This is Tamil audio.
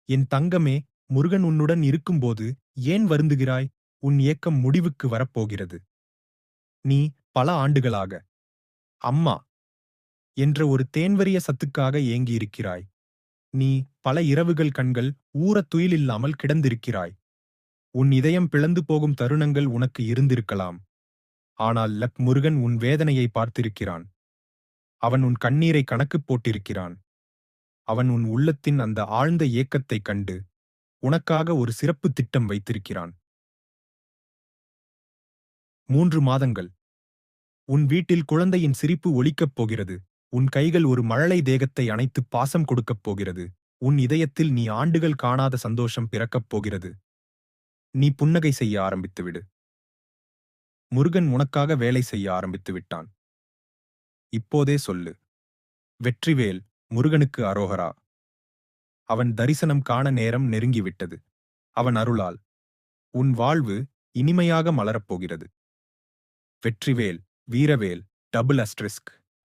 என் தங்கமே, முருகன் உன்னுடன் இருக்கும்போது ஏன் வருந்துகிறாய்? உன் ஏக்கம் முடிவுக்கு வரப்போகிறது. நீ பல ஆண்டுகளாக அம்மா என்ற ஒரு தேன்வரிய சத்துக்காக ஏங்கியிருக்கிறாய். நீ பல இரவுகள் கண்கள் ஊறத் துயிலில்லாமல் கிடந்திருக்கிறாய். உன் இதயம் பிளந்து போகும் தருணங்கள் உனக்கு இருந்திருக்கலாம். ஆனால் முருகன் உன் வேதனையை பார்த்திருக்கிறான். அவன் உன் கண்ணீரை கணக்குப் போட்டிருக்கிறான். அவன் உன் உள்ளத்தின் அந்த ஆழ்ந்த ஏக்கத்தைக் கண்டு உனக்காக ஒரு சிறப்பு திட்டம் வைத்திருக்கிறான். 3 மாதங்கள். உன் வீட்டில் குழந்தையின் சிரிப்பு ஒலிக்கப் போகிறது. உன் கைகள் ஒரு மழலை தேகத்தை அணைத்து பாசம் கொடுக்கப் போகிறது. உன் இதயத்தில் நீ ஆண்டுகள் காணாத சந்தோஷம் பிறக்கப் போகிறது. நீ புன்னகை செய்ய ஆரம்பித்துவிடு. முருகன் உனக்காக வேலை செய்ய ஆரம்பித்து விட்டான். இப்போதே சொல்லு, வெற்றிவேல் முருகனுக்கு அரோகரா. அவன் தரிசனம் காண நேரம் நெருங்கிவிட்டது. அவன் அருளால் உன் வாழ்வு இனிமையாக மலரப் போகிறது. வெற்றிவேல், வீரவேல், டபுள் அஸ்டரிஸ்க்.